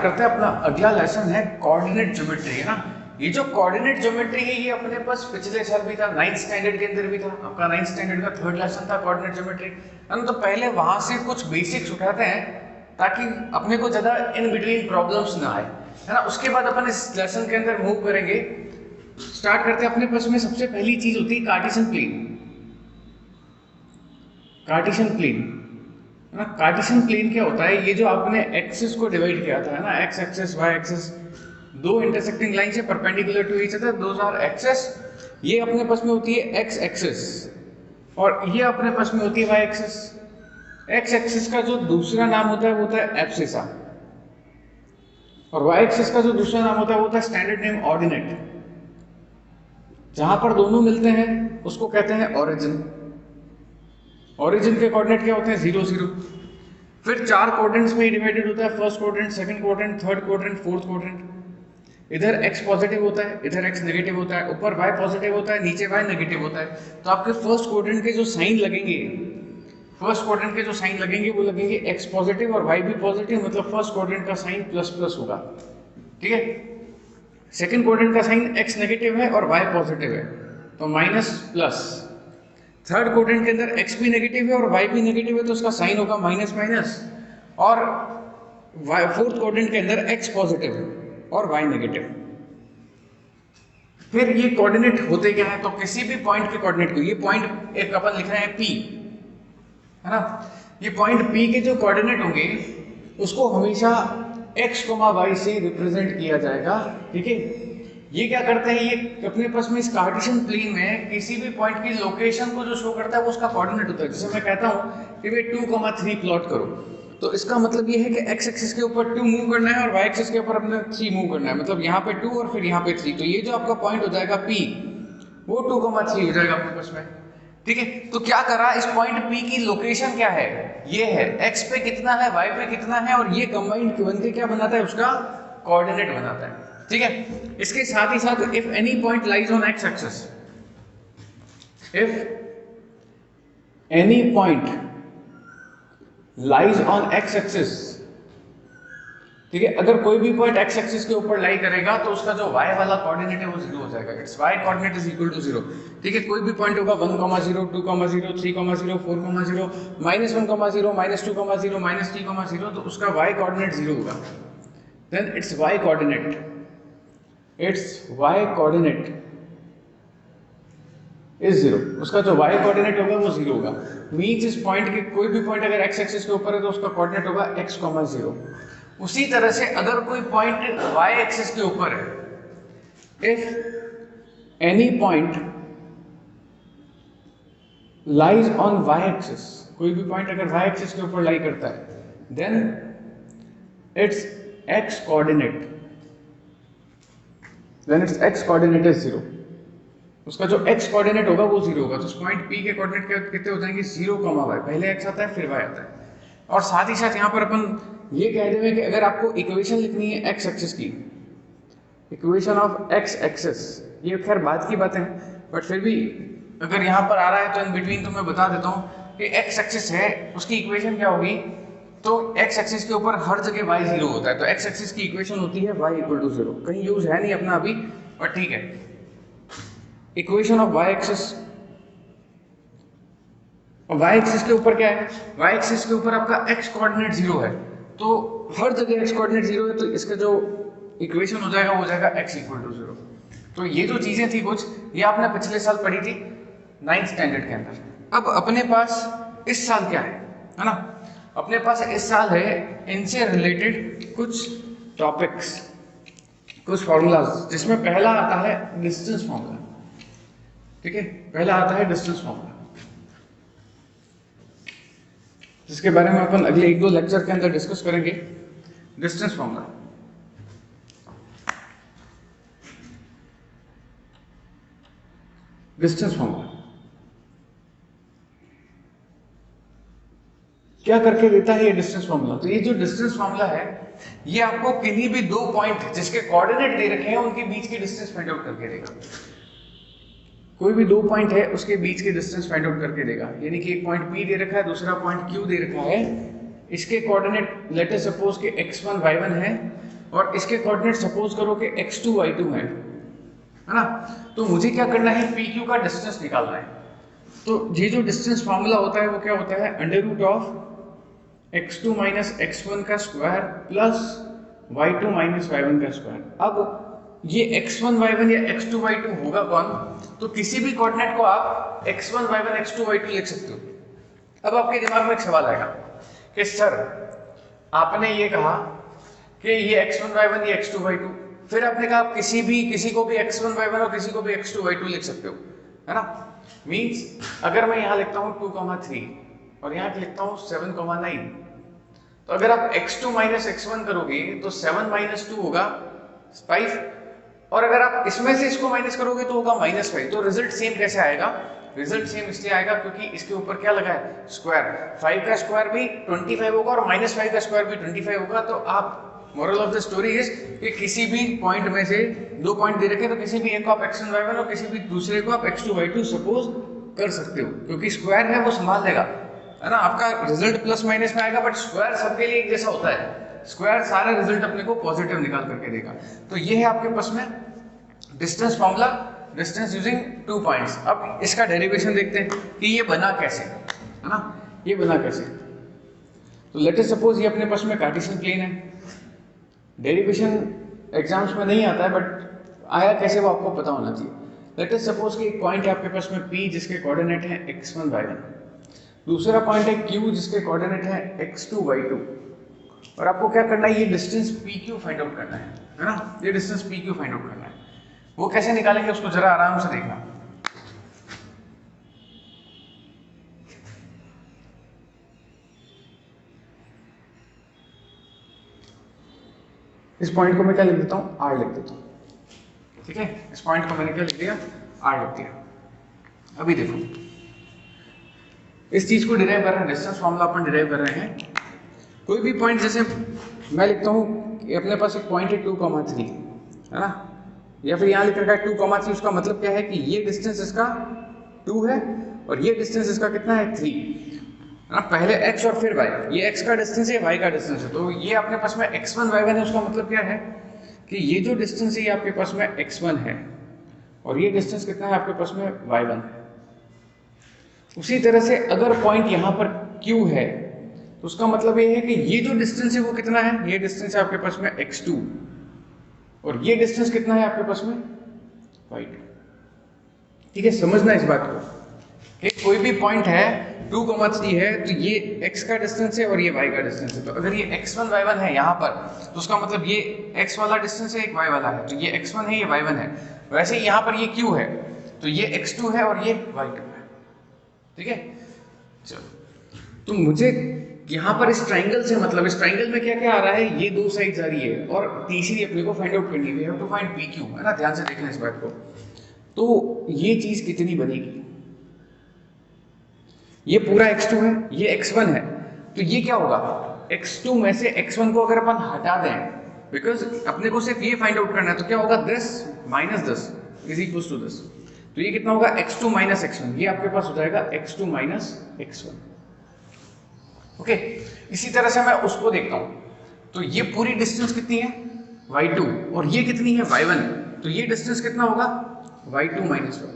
करते हैं अपना अगला लेसन है कोऑर्डिनेट ज्योमेट्री, है ना। ये जो कोऑर्डिनेट ज्योमेट्री है ये अपने पास पिछले साल भी था, 9th स्टैंडर्ड के अंदर भी था। आपका 9th स्टैंडर्ड का 3rd लेसन था कोऑर्डिनेट ज्योमेट्री, है ना। तो पहले वहां से कुछ बेसिक्स उठाते हैं ताकि अपने को ज्यादा इन बिटवीन प्रॉब्लम्स ना आए, है ना। उसके बाद अपन इस लेसन के अंदर मूव करेंगे। स्टार्ट करते हैं। अपने पास में सबसे पहली चीज होती है कार्टेशियन प्लेन। कार्टेशियन प्लेन, है ना। कार्टेशियन प्लेन क्या होता है? ये जो आपने एक्सिस को डिवाइड किया था, है ना, एक्स एक्सिस वाई एक्सिस, दो इंटरसेक्टिंग लाइन से perpendicular to each other, those are axes. ये अपने पास में होती है एक्स एक्सिस और ये अपने पास में होती है वाई एक्सिस। एक्स एक्सिस का जो दूसरा नाम होता है वो होता है एब्सिसा और वाई एक्सिस का जो दूसरा नाम होता है वो होता है स्टैंडर्ड नेम ऑर्डिनेट। जहां पर दोनों मिलते हैं उसको कहते हैं ओरिजिन। ओरिजिन के कोऑर्डिनेट क्या होते हैं? 0 0। फिर 4 क्वाड्रेंट्स में डिवाइडेड होता है, first quadrant, second quadrant, third quadrant, fourth quadrant. इधर x पॉजिटिव होता है, इधर x नेगेटिव होता है, ऊपर y पॉजिटिव होता है, नीचे y नेगेटिव होता है। तो आपके फर्स्ट क्वाड्रेंट के जो साइन लगेंगे, फर्स्ट क्वाड्रेंट के जो साइन लगेंगे वो लगेंगे x पॉजिटिव और y भी पॉजिटिव, मतलब फर्स्ट क्वाड्रेंट का साइन प्लस प्लस होगा, ठीक है। सेकंड क्वाड्रेंट का साइन x नेगेटिव है और y पॉजिटिव है तो माइनस प्लस। थर्ड क्वाड्रेंट के अंदर x भी नेगेटिव है और y भी नेगेटिव है तो उसका साइन होगा माइनस माइनस। और फोर्थ क्वाड्रेंट के अंदर x पॉजिटिव है और y नेगेटिव। फिर ये कोऑर्डिनेट होते क्या है? तो किसी भी पॉइंट के कोऑर्डिनेट को, ये पॉइंट एक अपन लिख रहे हैं P, है ना। ये पॉइंट P के जो कोऑर्डिनेट होंगे उसको हमेशा x, y से रिप्रेजेंट किया जाएगा, ठीक है। ये क्या करते हैं? ये अपने पास में इस कार्टेशियन प्लेन में किसी भी पॉइंट की लोकेशन को जो शो करता है वो उसका कोऑर्डिनेट होता है। जैसे मैं कहता हूँ कि भाई 2, 3 प्लॉट करो, तो इसका मतलब ये है कि x एक्सिस के ऊपर 2 मूव करना है और y एक्सिस के ऊपर अपने 3 मूव करना है, मतलब यहाँ पे 2 और फिर यहाँ पे 3। तो ये जो आपका पॉइंट हो जाएगा P, वो 2, 3 हो जाएगा अपने पास में, ठीक है। तो क्या करा, इस पॉइंट P की लोकेशन क्या है? ये है, x पे कितना है, y पे कितना है, और ये कंबाइंड बनके क्या बनाता है? उसका कोऑर्डिनेट बनाता है, ठीक है। इसके साथ ही साथ if any point lies on x axis, if any point lies on x axis, ठीक है, अगर कोई भी पॉइंट x एक्सिस के ऊपर लाई करेगा तो उसका जो y वाला कोऑर्डिनेट है वो 0 हो जाएगा। It's y coordinate is equal to 0, ठीक है। कोई भी पॉइंट होगा 1, 0, 2, 0, 3, 0, 4, 0, -1, -2, -2, -3, 0, तो उसका y कोऑर्डिनेट 0 होगा। Then it's y coordinate, it's y coordinate is 0, उसका जो y कोऑर्डिनेट होगा वो 0 होगा। मींस इस पॉइंट के कोई भी पॉइंट अगर x एक्सिस के ऊपर है तो उसका कोऑर्डिनेट होगा x, 0। उसी तरह से अगर कोई पॉइंट y एक्सिस के ऊपर है, if any point lies on y axis, कोई भी पॉइंट अगर y एक्सिस के ऊपर लाई करता है, then it's x coordinate, then it's x coordinate is 0, उसका जो x कोऑर्डिनेट होगा वो 0 होगा। तो उस पॉइंट P के कोऑर्डिनेट कितने हो जाएंगे? 0, y, पहले x आता है फिर y आता है। और साथ ही साथ यहाँ पर अपन ये कह देंगे कि अगर आपको इक्वेशन लिखनी है x एक्सिस की, इक्वेशन ऑफ x एक्सिस, ये खैर बाद की बातें हैं बट फिर भी अगर यहाँ पर आ रहा है तो इन बिटवीन तो मैं बता देता हूँ कि x एक्सिस है, उसकी इक्वेशन क्या होगी? तो x एक्सिस के ऊपर हर जगह y 0 होता है, तो x एक्सिस की इक्वेशन होती है y = 0। कहीं यूज है नहीं अपना अभी, बट ठीक है। इक्वेशन ऑफ y एक्सिस, और y एक्सिस के ऊपर क्या है? y एक्सिस के ऊपर आपका x कोऑर्डिनेट 0 है, तो हर जगह x कोऑर्डिनेट 0 है, तो इसका जो इक्वेशन हो जाएगा वो हो जाएगा x = 0। तो ये जो चीजें थी कुछ, ये आपने पिछले साल पढ़ी थी 9th स्टैंडर्ड के अंदर। अब अपने पास इस साल क्या है ना? अपने पास इस साल है इनसे रिलेटेड कुछ टॉपिक्स, कुछ फॉर्मूलाज, जिसमें पहला आता है डिस्टेंस फॉर्मूला, ठीक है। पहला आता है डिस्टेंस फॉर्मूला, जिसके बारे में अपन अगले 1-2 लेक्चर के अंदर डिस्कस करेंगे। डिस्टेंस फॉर्मूला, डिस्टेंस फॉर्मूला क्या करके देता है ये डिस्टेंस फॉर्मूला? तो ये जो डिस्टेंस फॉर्मूला है ये आपको किन्हीं भी 2 पॉइंट जिसके कोऑर्डिनेट दे रखे हैं उनके बीच की डिस्टेंस फाइंड आउट करके देगा। कोई भी 2 पॉइंट है उसके बीच की डिस्टेंस फाइंड आउट करके देगा। यानी कि एक पॉइंट P दे रखा है, दूसरा पॉइंट Q दे रखा है, इसके कोऑर्डिनेट लेट अस सपोज के x1 y1 है और इसके कोऑर्डिनेट सपोज करो कि x2 y2 है ना, तो मुझे क्या करना है, PQ का डिस्टेंस निकालना है। तो ये जो डिस्टेंस फॉर्मूला होता है वो क्या होता है, under root of x2 minus x1 का square plus y2 minus y1 का स्क्वायर। अब ये x1 y1 या x2 y2 होगा कौन, तो किसी भी कोऑर्डिनेट को आप x1 y1 x2 y2 लिख सकते हो। अब आपके दिमाग में एक सवाल आएगा कि सर आपने ये कहा कि ये x1 y1 ये x2 y2, फिर आपने कहा आप किसी को भी x1 y1 और किसी को भी x2 y2 लिख सकते हो, है ना। मींस अगर मैं यहाँ लिखता हूँ 2,3 और यहाँ लिखता हूँ 7,9, तो अगर आप x2 माइनस x1 करोगे तो 7 माइनस 2 होगा 5, और अगर आप इसमें से इसको माइनस करोगे तो होगा -5। तो रिजल्ट सेम कैसे आएगा, रिजल्ट सेम इसलिए आएगा क्योंकि इसके ऊपर क्या लगा है, स्क्वायर। 5 का स्क्वायर भी 25 होगा और -5 का स्क्वायर भी 25 होगा। तो आप moral of the story is कि किसी भी पॉइंट में से 2 पॉइंट दे रखे तो किसी भी एक को आप x1 y1 और किसी भी दूसरे को आप x2 y2 सपोज कर सकते हो, क्योंकि स्क्वायर है वो संभाल लेगा, है ना। आपका रिजल्ट प्लस माइनस में आएगा, बट स्क्वायर सबके लिए एक जैसा होता है, स्क्वायर सारा रिजल्ट अपने को पॉजिटिव निकाल करके देगा। तो ये है आपके पास में distance formula, distance using 2 points. अब इसका डेरिवेशन देखते हैं कि ये बना कैसे, है ना, ये बना कैसे। तो लेट अस सपोज ये अपने पास में कार्टेशियन प्लेन है, डेरिवेशन एग्जाम्स में नहीं आता है बट आया कैसे वो आपको पता होना चाहिए। लेट अस सपोज कि एक पॉइंट है आपके पास में P जिसके कोऑर्डिनेट है x1 y1, दूसरा पॉइंट है Q जिसके कोऑर्डिनेट है x2 y2, और आपको क्या करना है, ये डिस्टेंस PQ फाइंड आउट करना है ना, ये डिस्टेंस PQ फाइंड आउट करना है। वो कैसे निकालेंगे उसको जरा आराम से देखना। इस पॉइंट को मैं क्या लिख देता हूँ, R लिख देता हूँ, ठीक है। इस पॉइंट को मैंने क्या लिख दिया, R लिख दिया। अभी देखो इस चीज को डिराइव कर रहे हैं, डिस्टेंस फॉर्मूला अपन डिराइव कर रहे हैं। कोई भी पॉइंट, जैसे मैं लिखता हूँ कि अपने पास एक पॉइंट है 2,3, है ना, या फिर यहाँ लिख रखा है 2,3। उसका मतलब क्या है कि ये डिस्टेंस इसका 2 है और ये डिस्टेंस इसका कितना है 3, है ना। पहले x और फिर y, ये x का डिस्टेंस है, y का डिस्टेंस है। तो ये अपने पास में x1 y1 है। उसका मतलब क्या है कि ये जो डिस्टेंस है ये आपके पास में x1 है और ये डिस्टेंस कितना है आपके पास में y1 है। उसी तरह से अगर पॉइंट यहाँ पर Q है तो उसका मतलब ये है कि ये जो डिस्टेंस है वो कितना है, ये डिस्टेंस है आपके पास में x2 और ये डिस्टेंस कितना है आपके पास में y2। ठीक है, समझना इस बात को कि कोई भी पॉइंट है 2,3 है तो ये x का डिस्टेंस है और ये y का डिस्टेंस है। तो अगर ये x1 y1 है यहाँ पर तो उसका मतलब ये x वाला डिस्टेंस है, एक y वाला है, तो ये x1 है, ये y1 है। वैसे यहाँ पर ये q है तो ये x2 है और ये y2 है, ठीक है। चलो, तो मुझे यहाँ पर इस ट्राइंगल से मतलब, इस ट्राइंगल में क्या क्या आ रहा है, ये 2 साइड्स आ रही है और तीसरी अपने को फाइंड आउट करनी है, we have to find PQ, है ना। ध्यान से देखना इस बात को। तो ये चीज कितनी बनेगी, ये पूरा x2 है, ये x1 है, तो ये क्या होगा, x2 में से x1 को अगर अपन हटा दें, बिकॉज अपने को सिर्फ ये फाइंड आउट करना है, तो क्या होगा 10 माइनस 10 इज इक्वल टू 10। तो ये कितना होगा x2 माइनस x1, ये आपके पास हो जाएगा x2 माइनस x1। ओके, इसी तरह से मैं उसको देखता हूं, तो ये पूरी डिस्टेंस कितनी है y2 और ये कितनी है y1, तो ये डिस्टेंस कितना होगा y2 माइनस y1।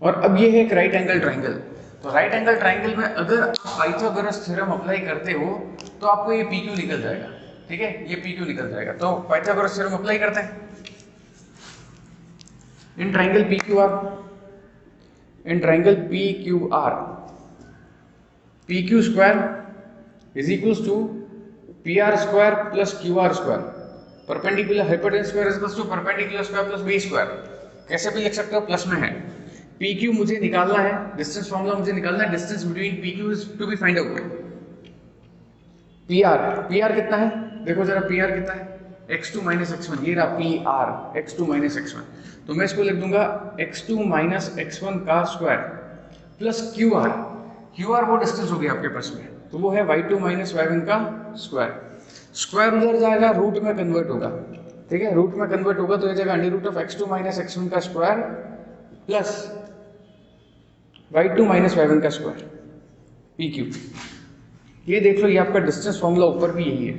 और अब ये है एक राइट एंगल ट्राइंगल। तो राइट एंगल ट्राइंगल में अगर आप पाइथागोरस थ्योरम अप्लाई करते हो तो आपको ये PQ निकल जाएगा, ठीक है, ये PQ निकल जाएगा। तो पाइथागोरस थ्योरम अप्लाई करते हैं। In triangle PQR, in triangle PQR, PQ square is equals to PR square plus QR square, perpendicular hypotenuse square is equals to perpendicular square plus B square. कैसे भी लिख सकते हो, प्लस में है। PQ मुझे निकालना है, डिस्टेंस फॉर्मूला मुझे निकालना है, distance between PQ is to be find out. PR कितना है, देखो जरा PR कितना है, x2 माइनस x1, ये रहा PR, x2 माइनस x1। तो मैं इसको लिख दूंगा x2 माइनस x1 का स्क्वायर प्लस QR वो डिस्टेंस हो गया आपके पास में, तो वो है y2 माइनस y1 का स्क्वायर। स्क्वायर उधर जाएगा, रूट में कन्वर्ट होगा, ठीक है, रूट में कन्वर्ट होगा तो ये जगह under root of x2 minus x1 का square plus y2 minus y1 का स्क्वायर PQ। ये देख लो, ये आपका डिस्टेंस फॉर्मूला ऊपर भी यही है।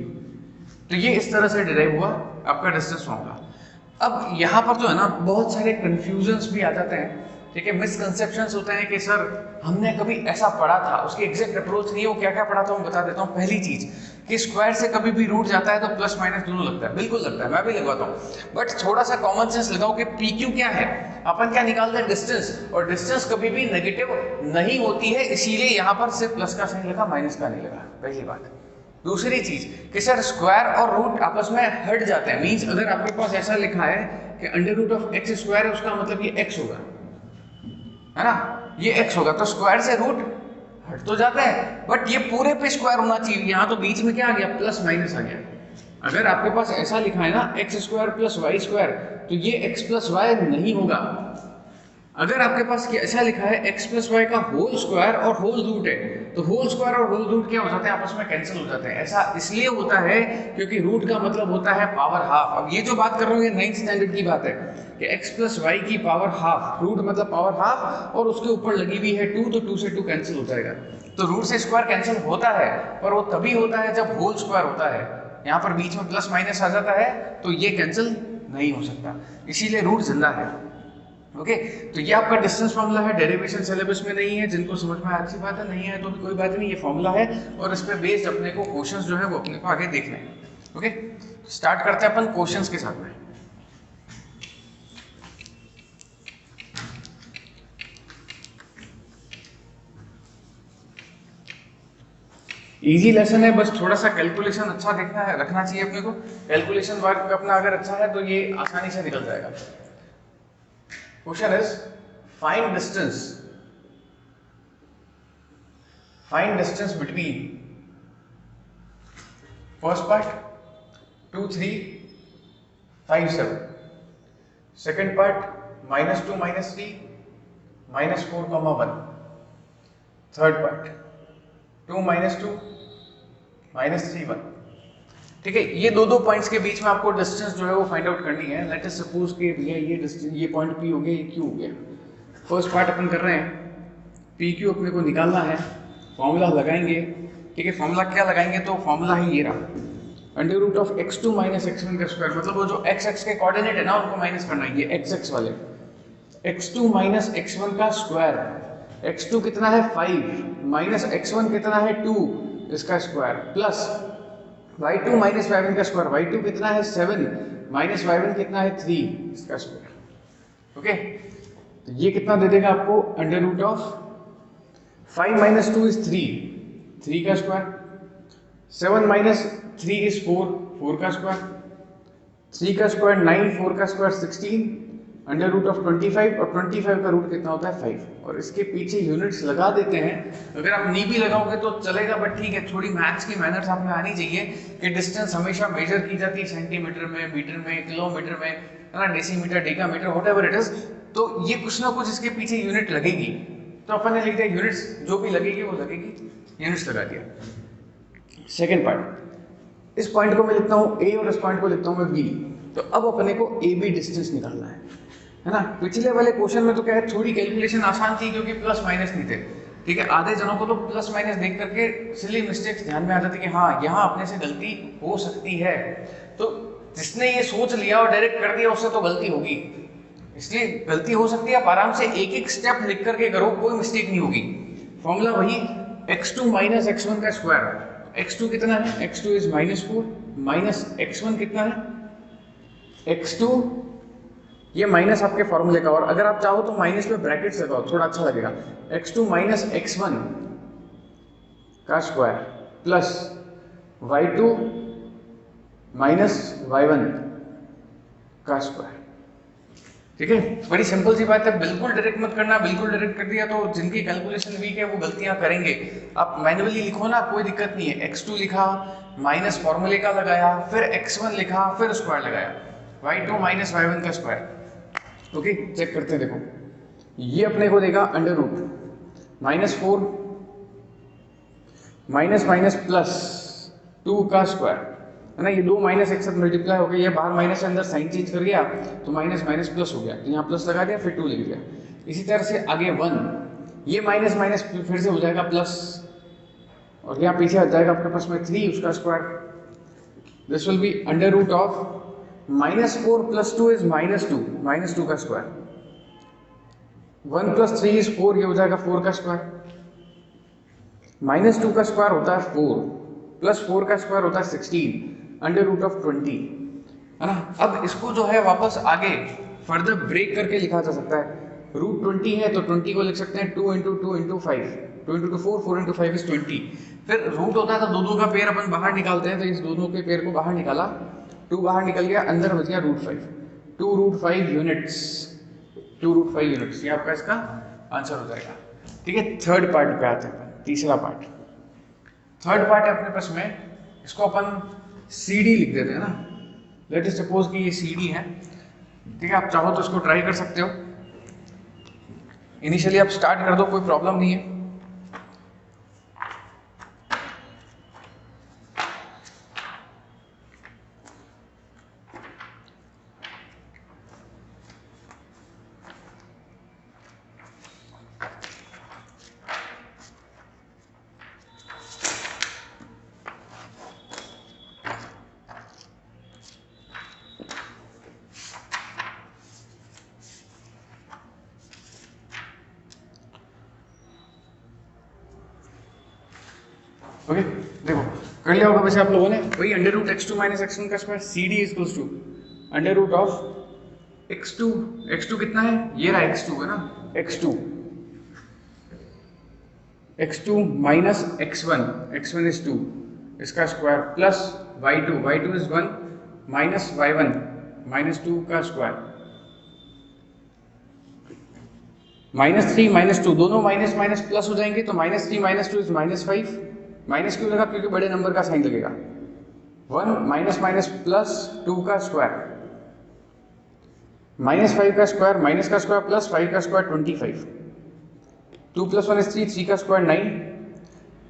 तो ये इस तरह से डिराइव हुआ आपका डिस्टेंस फॉर्मूला। अब यहाँ पर जो है ना बहुत सारे कंफ्यूजन्स भी आ जाते हैं, ठीक है, मिसकंसेप्शंस होते हैं कि सर हमने कभी ऐसा पढ़ा था, उसकी एग्जैक्ट अप्रोच नहीं है, वो क्या क्या पढ़ा था मैं बता देता हूँ। पहली चीज कि स्क्वायर से कभी भी रूट जाता है तो प्लस माइनस दोनों लगता है, बिल्कुल लगता है, मैं भी लगवाता हूँ, बट थोड़ा सा कॉमन सेंस लगाओ कि पी क्यू क्या है, अपन क्या निकालते हैं डिस्टेंस, और डिस्टेंस कभी भी नेगेटिव नहीं होती है, इसीलिए यहाँ पर सिर्फ प्लस का साइन लगा, माइनस का नहीं लगा, पहली बात। दूसरी चीज कि सर स्क्वायर और रूट आपस में हट जाते हैं, मींस अगर आपके पास ऐसा लिखा है कि under root of X square है, उसका मतलब ये एक्स होगा, है ना, ये एक्स होगा, तो स्क्वायर से रूट हट तो जाता है, बट ये पूरे पे स्क्वायर होना चाहिए। यहाँ तो बीच में क्या आ गया, प्लस माइनस आ गया। अगर आपके पास ऐसा लिखा है ना X square plus Y square, तो ये एक्स प्लस वाई नहीं होगा। अगर आपके पास ऐसा लिखा है x प्लस वाई का होल स्क्वायर और होल रूट है, तो होल स्क्वायर और होल रूट क्या हो जाते हैं, आपस में कैंसिल हो जाते हैं। ऐसा इसलिए होता है क्योंकि रूट का मतलब होता है पावर हाफ। अब ये जो बात कर रहा हूँ ये 9th स्टैंडर्ड की बात है कि x प्लस वाई की पावर हाफ, रूट मतलब पावर हाफ, और उसके ऊपर लगी हुई है 2, तो 2 से 2 कैंसिल हो जाएगा। तो रूट से स्क्वायर कैंसिल होता है, पर वो तभी होता है जब होल स्क्वायर होता है। यहाँ पर बीच में प्लस माइनस आ जाता है तो ये कैंसिल नहीं हो सकता, इसीलिए रूट जिंदा है। ओके, तो ये आपका डिस्टेंस फॉर्मूला है, डेरिवेशन सिलेबस में नहीं है, जिनको समझ में अच्छी बात है, नहीं है तो भी कोई बात नहीं, ये फॉर्मूला है और इस पे बेस्ड अपने को क्वेश्चंस जो है वो अपने को आगे देखने हैं। ओके, स्टार्ट करते हैं अपन क्वेश्चंस के साथ में। इजी लेसन है, बस थोड़ा सा कैलकुलेशन अच्छा देखना है, रखना चाहिए अपने को। कैलकुलेशन वर्क अपना अगर अच्छा है तो ये आसानी से निकल जाएगा। Question is find distance between first part 2 3 5 7, second part -2 -3 -4, 1, third part 2 -2 -3 1। ठीक है, ये दो पॉइंट्स के बीच में आपको डिस्टेंस जो है वो फाइंड आउट करनी है। लेट अस सपोज कि भैया ये डिस्टेंस, ये पॉइंट P हो गया, ये Q हो गया। फर्स्ट पार्ट अपन कर रहे हैं, PQ अपने को निकालना है, फॉर्मूला लगाएंगे। ठीक है, फॉर्मूला क्या लगाएंगे, तो फॉर्मूला है ये रहा, under root of x2 - x1 का स्क्वायर, मतलब वो जो x के कोऑर्डिनेट है ना उनको माइनस करना है, ये x वाले, x2 - x1 का स्क्वायर। x2 कितना है 5 - x1 कितना है 2, इसका स्क्वायर, प्लस y2 - y1 का स्क्वायर, y2 कितना है 7 - y1 कितना है 3, इसका स्क्वायर। ओके, तो ये कितना दे देगा आपको, अंडर रूट ऑफ 5 - 2 इज 3 का स्क्वायर, 7 - 3 इज 4 का स्क्वायर, 3 का स्क्वायर 9, 4 का स्क्वायर 16, अंडर रूट ऑफ 25, और 25 का रूट कितना होता है 5, और इसके पीछे यूनिट्स लगा देते हैं। अगर आप नहीं भी लगाओगे तो चलेगा, बट ठीक है, थोड़ी मैथ्स की मैनर्स आप में आनी चाहिए कि डिस्टेंस हमेशा मेजर की जाती है सेंटीमीटर में, मीटर में, किलोमीटर में, है ना, decimetre, decametre, whatever it is. तो ये कुछ ना कुछ इसके पीछे यूनिट लगेगी, तो अपन ने लिख दिया यूनिट्स, जो भी लगेगी वो लगेगी, यूनिट्स लगा दिया। सेकेंड पार्ट, इस पॉइंट को मैं लिखता हूँ A और इस पॉइंट को लिखता हूँ मैं B। तो अब अपने को AB डिस्टेंस निकालना है ना। पिछले वाले क्वेश्चन में तो क्या है, थोड़ी कैलकुलेशन आसान थी क्योंकि प्लस माइनस नहीं थे। ठीक है, आधे जनों को तो प्लस माइनस देख करके सिली मिस्टेक्स ध्यान में आ जाती कि हाँ यहाँ अपने से गलती हो सकती है। तो जिसने ये सोच लिया और डायरेक्ट कर दिया उससे तो गलती होगी, इसलिए गलती हो सकती है। आप आराम से एक एक स्टेप लिख करके करो, कोई मिस्टेक नहीं होगी। फॉर्मूला वही x2 - x1 का स्क्वायर, x2 कितना है, x2 इज -4 माइनस x1 कितना है x2, ये माइनस आपके फॉर्मूले का, और अगर आप चाहो तो माइनस में ब्रैकेट्स लगाओ, थोड़ा अच्छा लगेगा। x2 - x1 का स्क्वायर प्लस y2 - y1 का स्क्वायर। ठीक है, बड़ी सिंपल सी बात है, बिल्कुल डायरेक्ट मत करना। बिल्कुल डायरेक्ट कर दिया तो जिनकी कैलकुलेशन वीक है वो गलतियां करेंगे। आप मैन्युअली लिखो ना, कोई दिक्कत नहीं है। x2 लिखा, माइनस फॉर्मूले का लगाया, फिर x1 लिखा, फिर स्क्वायर लगाया, y2 - y1 का स्क्वायर। ओके, चेक करते हैं, देखो ये अपने को देगा अंडर रूट -4 माइनस प्लस 2 का स्क्वायर, है ना। ये दो माइनस एक साथ मल्टीप्लाई हो गया, ये बाहर माइनस के अंदर साइन चेंज कर गया तो माइनस माइनस प्लस हो गया, तो यहाँ प्लस लगा दिया, फिर 2 लिख दिया। इसी तरह से आगे 1, ये माइनस माइनस फिर से हो जाएगा प्लस, और यहाँ पीछे आ जाएगा आपके पास में 3 उसका square. This will be under root of -4 + 2 is -2 का स्क्वायर, 1 + 3 इज 4, ये हो जाएगा 4 का स्क्वायर, -2 का स्क्वायर होता है 4 + 4 का स्क्वायर होता है 16 अंडर रूट ऑफ 20, है ना। अब इसको जो है वापस आगे फर्दर ब्रेक करके लिखा जा सकता है। रूट 20 है तो 20 को लिख सकते हैं 2 × 2 × 5, 2 × 2 4, 4 × 5 इज 20। फिर रूट होता है तो दो का पेयर अपन बाहर निकालते हैं, तो इस दोनों के पेयर को बाहर निकाला, 2 बाहर निकल गया, अंदर बच गया √5, 2√5 यूनिट्स, 2√5 यूनिट्स, ये आपका इसका आंसर हो जाएगा। ठीक है, थर्ड पार्ट पे आते हैं, तीसरा पार्ट। थर्ड पार्ट है अपने पास में, इसको अपन CD लिख देते हैं ना। लेट अस सपोज कि ये CD है, ठीक है। आप चाहो तो इसको ट्राई कर सकते हो, इनिशियली आप स्टार्ट कर दो, कोई प्रॉब्लम नहीं है। ओके, देखो कर लिया होगा वैसे आप लोगों ने, वही अंडर रूट x2 - x1 का square, CD equals to under root of x2 कितना है, ये रहा x2 है ना, x2 माइनस x1 इज 2 इसका square plus y2 is 1 minus y1 -2 का स्क्वायर, -3 - 2 दोनों माइनस माइनस प्लस हो जाएंगे, तो -3 - 2 इज -5, माइनस क्यों लगा, क्योंकि बड़े नंबर का साइन लगेगा, 1 माइनस प्लस 2 का स्क्वायर, -5 का स्क्वायर, माइनस का स्क्वायर प्लस 5 का स्क्वायर 25, 2 + 1 is 3, 3 का स्क्वायर 9,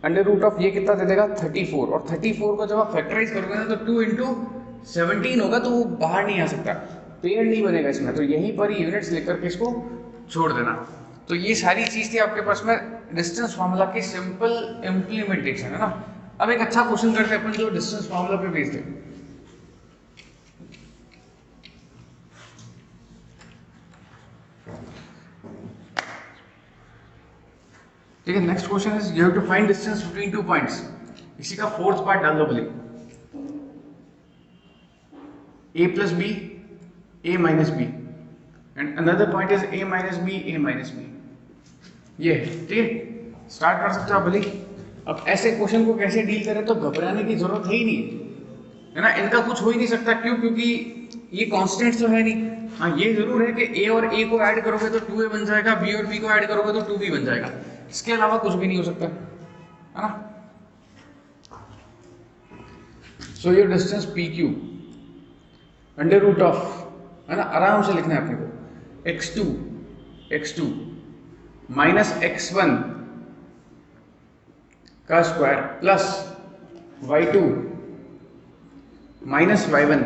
अंडर रूट ऑफ ये कितना दे देगा 34, और 34 को जब आप फैक्टराइज करोगे ना तो 2 × 17 होगा, तो वो बाहर नहीं आ सकता, पेयर नहीं बनेगा इसमें, तो यहीं पर ही यूनिट्स लेकर के इसको छोड़ देना। तो ये सारी चीज थी आपके पास में डिस्टेंस फार्मूला की सिंपल इम्प्लीमेंटेशन, है ना। अब एक अच्छा क्वेश्चन करते हैं अपन जो डिस्टेंस फार्मूला पे बेस्ड है। ठीक है, next question is you have to find distance between 2 points. इसी का फोर्थ पार्ट डाल दो भले, a + b, a - b and another point is a - b, a - b, ये ठीक है, स्टार्ट कर सकते हो आप भले। अब ऐसे क्वेश्चन को कैसे डील करें, तो घबराने की जरूरत है ही नहीं, है ना। इनका कुछ हो ही नहीं सकता, क्यों, क्योंकि ये कांस्टेंट तो है नहीं। हाँ, ये जरूर है कि a और a को ऐड करोगे तो 2a बन जाएगा, b और b को ऐड करोगे तो 2b बन जाएगा, इसके अलावा कुछ भी नहीं हो सकता, है ना। So your distance PQ under root of, है ना, आराम से लिखना है अपने को, x2 माइनस x1 का square plus y2 minus y1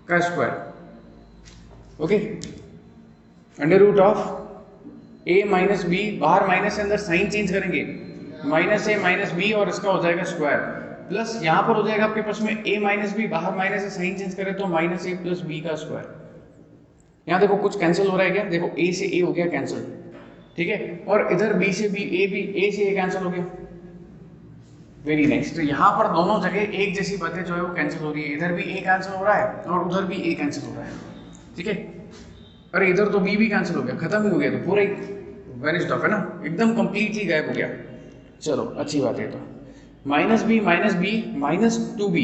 का square, okay, under root of a - b, बाहर माइनस से अंदर साइन चेंज करेंगे, -a - b और इसका हो जाएगा स्क्वायर, प्लस यहां पर हो जाएगा आपके पास में a - b, बाहर माइनस से साइन चेंज करें तो -a + b का स्क्वायर। यहाँ देखो कुछ कैंसिल हो रहा है क्या, देखो a से a हो गया कैंसिल, ठीक है, और इधर b से b, a से a कैंसिल हो गया, वेरी नाइस। तो यहाँ पर दोनों जगह एक जैसी बातें जो है वो कैंसिल हो रही है, इधर भी a कैंसिल हो रहा है और उधर भी a कैंसिल हो रहा है, ठीक है। अरे इधर तो b भी कैंसिल हो गया, खत्म ही हो गया, तो पूरा ही वेनिस्ड ऑफ, है ना, एकदम कंप्लीटली गायब हो गया। चलो अच्छी बात है, तो -b -2b,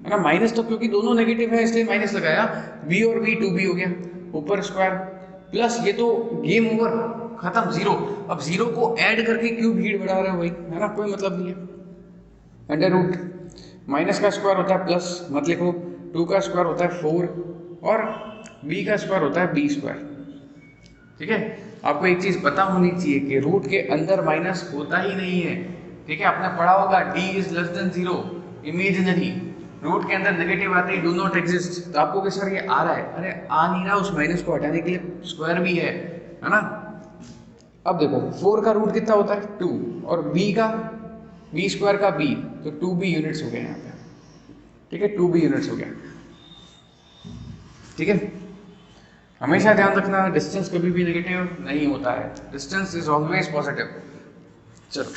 है ना, माइनस तो क्योंकि दोनों नेगेटिव है इसलिए माइनस लगाया, b और b 2b हो गया, ऊपर स्क्वायर, प्लस ये तो गेम ओवर, खत्म, जीरो। अब जीरो को ऐड करके क्यों भीड़ बढ़ा रहे हो भाई, है ना, कोई मतलब नहीं है। अंडर रूट माइनस का स्क्वायर होता है प्लस, मत लिखो, 2 का स्क्वायर होता है 4 और b का स्क्वायर होता है b स्क्वायर, ठीक है। आपको एक चीज पता होनी चाहिए कि रूट के अंदर माइनस होता ही नहीं है, ठीक है। आपने पढ़ा होगा d is less than 0 imaginary, root के अंदर नेगेटिव आते ही डू नॉट एग्जिस्ट। तो आपको कि सर ये आ रहा है, अरे आ नहीं रहा, उस माइनस को हटाने के लिए स्क्वायर भी है ना। अब देखो 4 का रूट कितना होता है 2 और b स्क्वायर का b, तो 2b यूनिट्स हो गए यहाँ पे, ठीक है, 2b यूनिट्स हो गया। ठीक है, हमेशा ध्यान रखना डिस्टेंस कभी भी नेगेटिव नहीं होता है, डिस्टेंस इज ऑलवेज पॉजिटिव। चलो,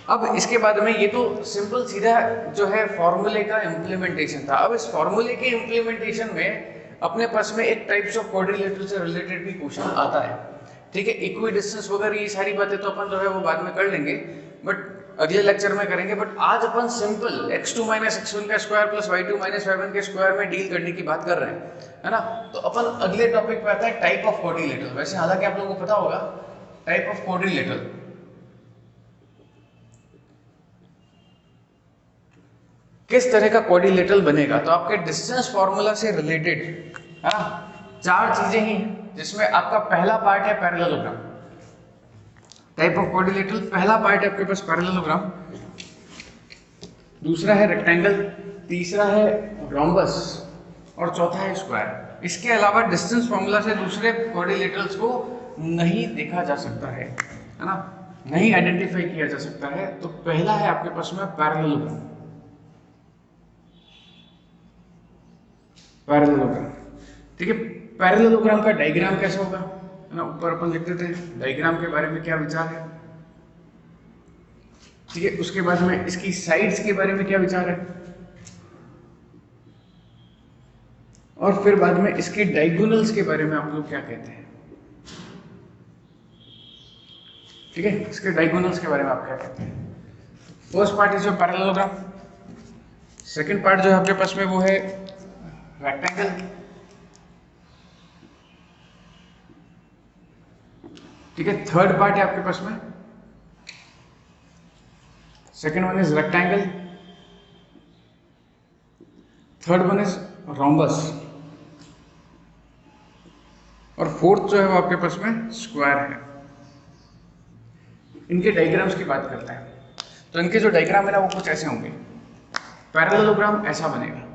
अब इसके बाद में ये तो सिंपल सीधा जो है फॉर्मूले का इम्प्लीमेंटेशन था। अब इस फॉर्मूले के इम्प्लीमेंटेशन में अपने पास में एक टाइप्स ऑफ क्वाड्रिलेटरल से रिलेटेड भी क्वेश्चन आता है। ठीक है, इक्वी डिस्टेंस वगैरह ये सारी बातें तो अपन जो है वो बाद में कर लेंगे, बट अगले लेक्चर में करेंगे। बट आज अपन सिंपल x2 माइनस x1 का square plus y2 minus y1 के स्क्वायर में डील करने की बात कर रहे हैं, है ना। तो अपन अगले टॉपिक पे आता है टाइप ऑफ क्वाड्रिलेटरल। वैसे हालांकि आप लोगों को पता होगा टाइप ऑफ क्वाड्रिलेटरल किस तरह का क्वाड्रिलेटरल बनेगा। तो आपके डिस्टेंस फॉर्मूला से रिलेटेड है ना 4 चीजें ही, जिसमें आपका पहला पार्ट है पैरेललोग्राम। टाइप ऑफ क्वाड्रिलेटरल पहला पार्ट है आपके पास पैरेललोग्राम, दूसरा है रेक्टेंगल, तीसरा है रोम्बस और चौथा है स्क्वायर। इसके अलावा डिस्टेंस फॉर्मूला से दूसरे क्वाड्रिलेटरल्स को नहीं देखा जा सकता है ना, नहीं आइडेंटिफाई किया जा सकता है। तो पहला है आपके पास में पैरेललोग्राम। पैरेललोग्राम, ठीक है, पैरेललोग्राम का डायग्राम कैसा होगा, है ना, ऊपर अपन लिख देते हैं डायग्राम के बारे में क्या विचार है। ठीक है, उसके बाद में इसकी साइड्स के बारे में क्या विचार है, और फिर बाद में इसके डायगोनल्स के बारे में आप लोग क्या कहते हैं। ठीक है, इसके डायगोनल्स के बारे में आप क्या कहते हैं। First part is your parallelogram, second part जो है आपके पास में वो है रेक्टेंगल, ठीक है, थर्ड पार्ट है आपके पास में, second one is rectangle, third one is rhombus, और फोर्थ जो है वो आपके पास में स्क्वायर है। इनके डायग्राम्स की बात करते हैं, तो इनके जो डायग्राम है ना वो कुछ ऐसे होंगे। पैरेललोग्राम ऐसा बनेगा,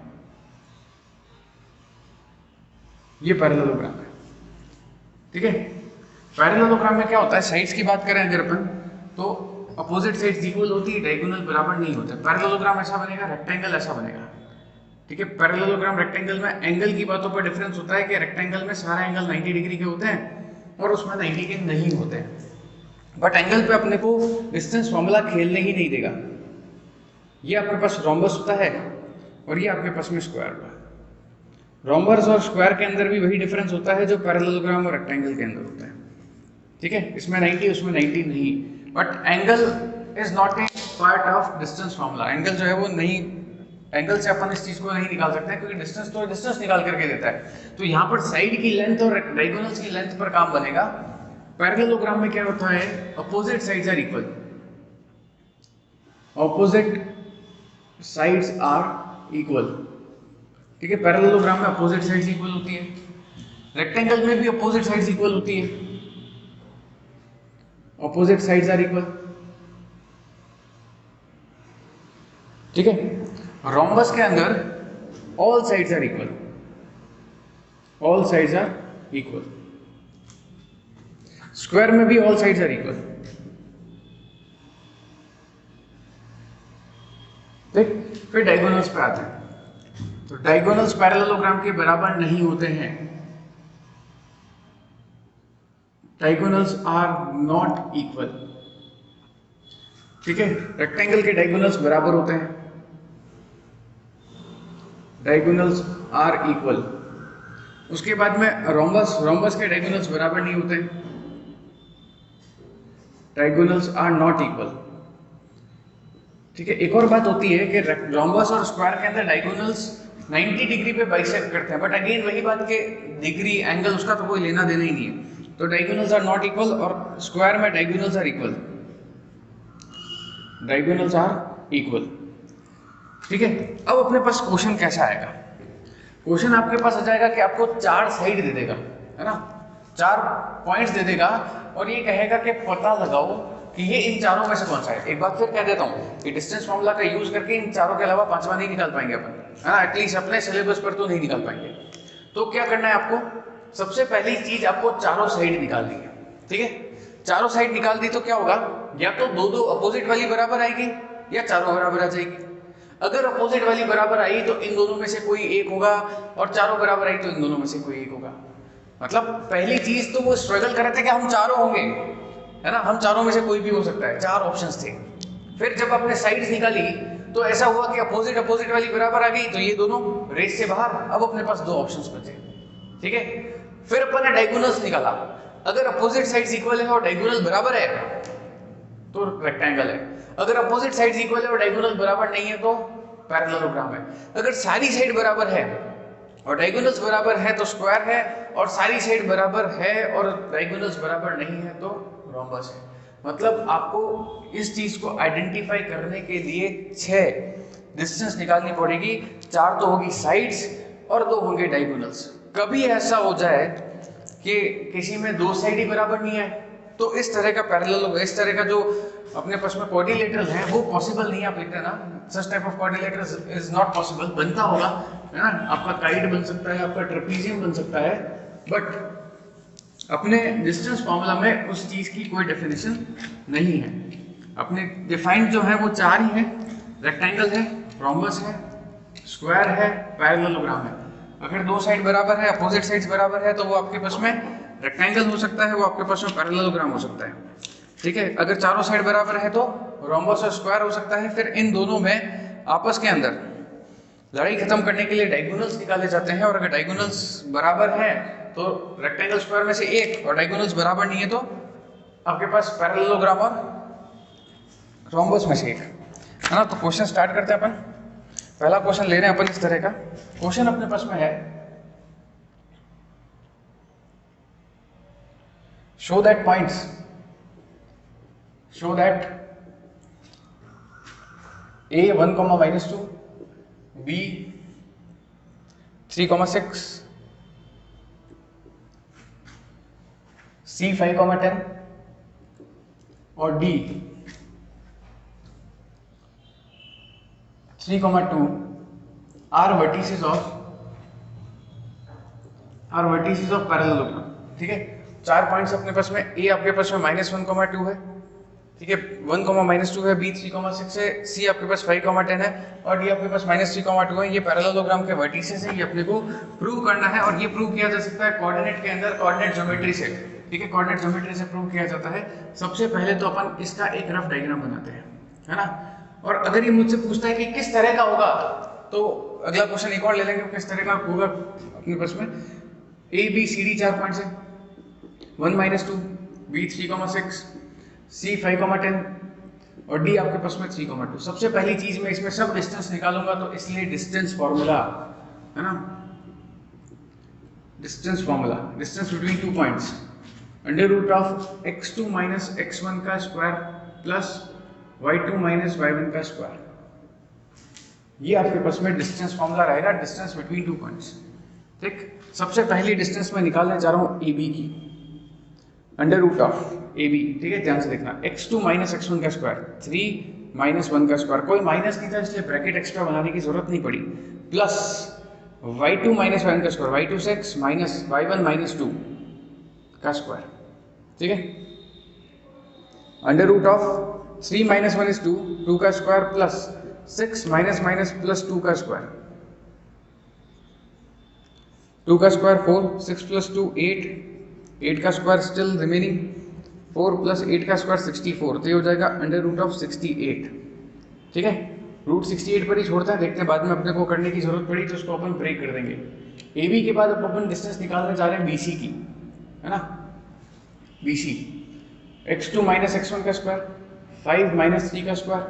ये पैरेललोग्राम है। ठीक है, पैरेललोग्राम में क्या होता है, साइड्स की बात करें अगर अपन तो अपोजिट साइड्स इक्वल होती है, डायगोनल बराबर नहीं होता। पैरेललोग्राम ऐसा बनेगा, रेक्टेंगल ऐसा बनेगा। ठीक है, पैरेललोग्राम रेक्टेंगल में एंगल की बातों पर डिफरेंस होता है कि रेक्टेंगल में सारे एंगल 90 डिग्री के होते हैं और उसमें 90 के नहीं होते हैं। बट एंगल पे अपने को डिस्टेंस फॉर्मूला खेलने ही नहीं देगा। ये आपके पास रोम्बस होता है और ये आपके पास में स्क्वायर होता है। रोम्बस और स्क्वायर के अंदर भी वही डिफरेंस होता है जो पैरेललोग्राम और रेक्टेंगल के अंदर होता है। ठीक है, इसमें 90 उसमें 90 नहीं, but angle is not a part of distance formula. Angle जो है वो नहीं, एंगल से अपन इस चीज को नहीं निकाल सकते हैं, क्योंकि डिस्टेंस तो डिस्टेंस निकाल करके देता है। तो यहाँ पर साइड की लेंथ और डायगोनल्स की लेंथ पर काम बनेगा। पैरेललोग्राम में क्या होता है, opposite sides are equal, opposite sides are equal. ठीक है, पैरेललोग्राम में अपोजिट साइड्स इक्वल होती है, रेक्टेंगल में भी अपोजिट साइड्स इक्वल होती है, अपोजिट साइड्स आर इक्वल। ठीक है, रोम्बस के अंदर all sides are equal, all sides are equal. Square में भी ऑल साइड्स आर इक्वल। ठीक, फिर डायगोनल्स पे आते हैं। तो डायगोनल्स पैरेललोग्राम के बराबर नहीं होते हैं, डायगोनल्स आर नॉट इक्वल। ठीक है, रेक्टेंगल के डायगोनल्स बराबर होते हैं, डायगोनल्स आर इक्वल। उसके बाद में रोम्बस, रोम्बस के डायगोनल्स बराबर नहीं होते, डायगोनल्स आर नॉट इक्वल। ठीक है, एक और बात होती है कि रोम्बस और स्क्वायर के अंदर डायगोनल्स 90 डिग्री पे बाइसेक्ट करते हैं, बट अगेन वही बात के डिग्री एंगल उसका तो कोई लेना देना ही नहीं है। तो डायगोनल्स आर नॉट इक्वल, और स्क्वायर में diagonals are equal, diagonals are equal. ठीक है, अब अपने पास क्वेश्चन कैसा आएगा, क्वेश्चन आपके पास आ जाएगा कि आपको 4 साइड दे देगा, है ना, 4 पॉइंट्स दे देगा और ये कहेगा कि पता लगाओ कि ये इन चारों में से कौन सा है। एक बात फिर कह देता हूँ कि डिस्टेंस फॉर्मूला का यूज करके इन चारों के अलावा पांचवा नहीं निकाल पाएंगे अपन, है ना, एटलीस्ट अपने सिलेबस पर तो नहीं निकाल पाएंगे। तो क्या करना है आपको, सबसे पहली चीज आपको चारों साइड निकालनी है। ठीक है, चारों साइड निकाल दी तो क्या होगा, या तो दो दो अपोजिट वाली बराबर आएगी या चारों बराबर आ जाएगी। अगर अपोजिट वाली बराबर आई तो इन दोनों में से कोई एक होगा, और चारों बराबर आई तो इन दोनों में से कोई एक होगा। मतलब पहली चीज तो वो स्ट्रगल कर रहे थे कि हम चारों होंगे, है ना, हम चारों में से कोई भी हो सकता है, चार ऑप्शंस थे। फिर जब आपने साइड्स निकाली तो ऐसा हुआ कि अपोजिट अपोजिट वाली बराबर आ गई, तो ये दोनों रेस से बाहर, अब अपने पास दो ऑप्शंस बचे, ठीक है। फिर अपन ने डायगोनल्स निकाला, अगर अपोजिट साइड्स इक्वल है और डायगोनल बराबर है तो रेक्टेंगल है, अगर अपोजिट साइड्स इक्वल है और डायगोनल बराबर नहीं है तो पैरेललोग्राम है, अगर सारी साइड बराबर है और डायगोनल्स बराबर है तो स्क्वायर है, और सारी साइड बराबर है और डायगोनल्स बराबर नहीं है तो रोम्बस है। मतलब आपको इस चीज को आइडेंटिफाई करने के लिए 6 डिस्टेंस निकालनी पड़ेगी, 4 तो होगी साइड्स और 2 होंगे डायगोनल्स। कभी ऐसा हो जाए कि किसी में 2 साइड ही बराबर नहीं है तो इस तरह का पैरेलल, इस तरह का जो अपने पास में क्वाड्रिलेटरल है वो पॉसिबल नहीं है। आप लिखते हैं ना, such type of quadrilateral is not possible, बनता होगा, है ना, आपका काइड बन सकता है, आपका ट्रेपीजियम बन सकता है, बट अपने डिस्टेंस फॉर्मूला में उस चीज की कोई डेफिनेशन नहीं है। अपने डिफाइंड जो है वो 4 ही है, रेक्टेंगल है, रोम्बस है, स्क्वायर है, पैरेललोग्राम है। अगर 2 साइड बराबर है, अपोजिट साइड्स बराबर है, तो वो आपके पास में रेक्टेंगल हो सकता है, वो आपके पास में पैरेललोग्राम हो सकता है, ठीक है। अगर चारों साइड बराबर है तो रोम्बस और स्क्वायर हो सकता है। फिर इन दोनों में आपस के अंदर लड़ाई खत्म करने के लिए डायगोनल्स निकाले जाते हैं, और अगर डायगोनल्स बराबर हैं तो रेक्टेंगल स्क्वायर में से एक, और डायगोनल्स बराबर नहीं है तो आपके पास पैरेललोग्राम और रोम्बस में से एक, है ना। तो क्वेश्चन स्टार्ट करते हैं अपन। पहला क्वेश्चन ले रहे हैं अपन इस तरह का। क्वेश्चन अपने पास में है, show that points, show that a 1, -2, b 3, 6, c 5, 10 और d 3, 2 are vertices of parallelogram, ठीक है। 4 पॉइंट्स अपने पास में, a आपके पास में -1, 2 है, ठीक है, 1, -2 है, b 3, 6 है, c आपके पास 5, 10 है, और d आपके पास -3, 2 है। ये पैरेललोग्राम के वर्टिसेस है, ये अपने को प्रूव करना है, और ये प्रूव किया जा सकता है कोऑर्डिनेट के अंदर, कोऑर्डिनेट ज्योमेट्री से, ठीक है। कोऑर्डिनेट ज्योमेट्री से प्रूव किया जाता है। सबसे पहले तो अपन इसका एक रफ डायग्राम बनाते हैं, है ना। और अगर ये मुझसे पूछता है कि किस तरह का होगा, तो अगला क्वेश्चन एक और ले लेंगे, किस तरह का होगा अपने पास में। a b c d 4 points है, 1, -2, b 3, 6, c 5, 10 और d आपके पास में 3, 2। सबसे पहली चीज मैं इसमें सब डिस्टेंस निकालूंगा, तो इसलिए डिस्टेंस फॉर्मूला, है ना, distance formula, distance between 2 points, √of x2 - x1 का स्क्वायर प्लस y2 - y1 का स्क्वायर। ये आपके पास में डिस्टेंस फॉर्मूला रहेगा, डिस्टेंस बिटवीन 2 पॉइंट्स, ठीक। सबसे पहली डिस्टेंस मैं निकालने जा रहा हूँ AB की, √of AB, ठीक है, ध्यान से देखना। x2 - x1 का स्क्वायर, 3 - 1 का स्क्वायर, कोई माइनस नहीं था इसलिए ब्रैकेट एक्स्ट्रा बनाने की जरूरत नहीं पड़ी, प्लस y2 - y1 का स्क्वायर, y2 6 माइनस y1 - 2 का स्क्वायर, ठीक है। √of 3 - 1 is 2, 2 का स्क्वायर प्लस 6 - प्लस 2 का स्क्वायर, 2 का स्क्वायर 4, 6 + 2 8, 8 का स्क्वायर स्टिल रिमेनिंग, 4 + 8 का स्क्वायर 64, तो ये हो जाएगा √of 68, ठीक है। √68 पर ही छोड़ते हैं, देखते हैं बाद में अपने को करने की जरूरत पड़ी तो उसको अपन ब्रेक कर देंगे। AB के बाद अब अपन डिस्टेंस निकालने जा रहे हैं BC की, है ना। BC x2 - x1 का स्क्वायर, 5 - 3 का स्क्वायर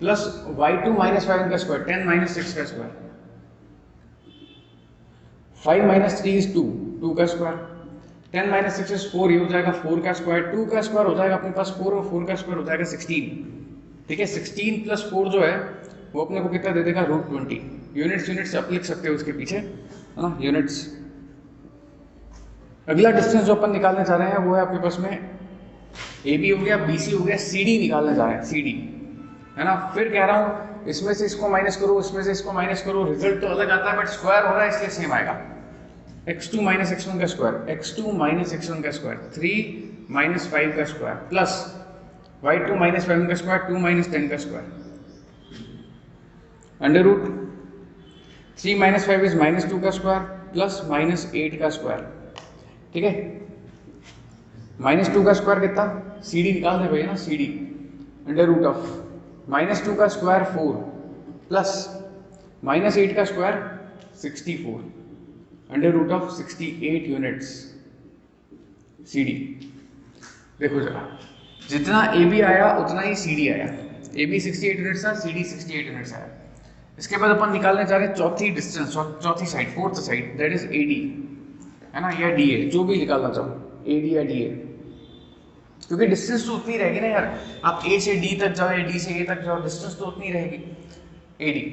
प्लस y2 - y1 का स्क्वायर, 10 - 6 का स्क्वायर, 5 - 3 is 2, 2 का स्क्वायर, 10 - 6 is 4, ये हो जाएगा 4 का स्क्वायर, 2 का स्क्वायर हो जाएगा अपने पास 4 और 4 का स्क्वायर हो जाएगा 16, ठीक है। 16 + 4 जो है वो अपने को कितना दे देगा, √20। यूनिट्स आप लिख सकते हो उसके पीछे, है ना, यूनिट्स। अगला डिस्टेंस जो अपन निकालने जा रहे हैं वो है आपके पास में AB हो गया, BC हो गया, CD निकालने जा रहे हैं, CD, है ना। फिर कह रहा हूँ इसमें से इसको माइनस करो, इसमें से इसको माइनस करो, रिजल्ट तो अलग आता है बट स्क्वायर हो रहा है इसलिए सेम आएगा। x2 - x1 का स्क्वायर, x2 - x1 का स्क्वायर, 3 - 5 का स्क्वायर प्लस y2 - y1 का स्क्वायर, 2 - 10 का square, under root 3 minus 5 is -2 का स्क्वायर प्लस -8 का स्क्वायर, ठीक है। -2 का स्क्वायर कितना, सी डी निकालना है भैया ना, C D under root of -2 का स्क्वायर 4 प्लस -8 का square 64 under root of 68 units C D. देखो जरा, जितना ए बी आया उतना ही सी डी आया, ए बी 68 यूनिट्स था, सी डी 68 यूनिट्स आया। इसके बाद अपन निकालने जा रहे हैं चौथी डिस्टेंस, चौथी side, fourth side, that is A D, है ना, या डी ए, जो भी निकालना चाहो, ए डी या डी ए, क्योंकि डिस्टेंस तो उतनी रहेगी ना यार, आप ए से डी तक जाओ या डी से ए तक जाओ, डिस्टेंस तो उतनी रहेगी। A D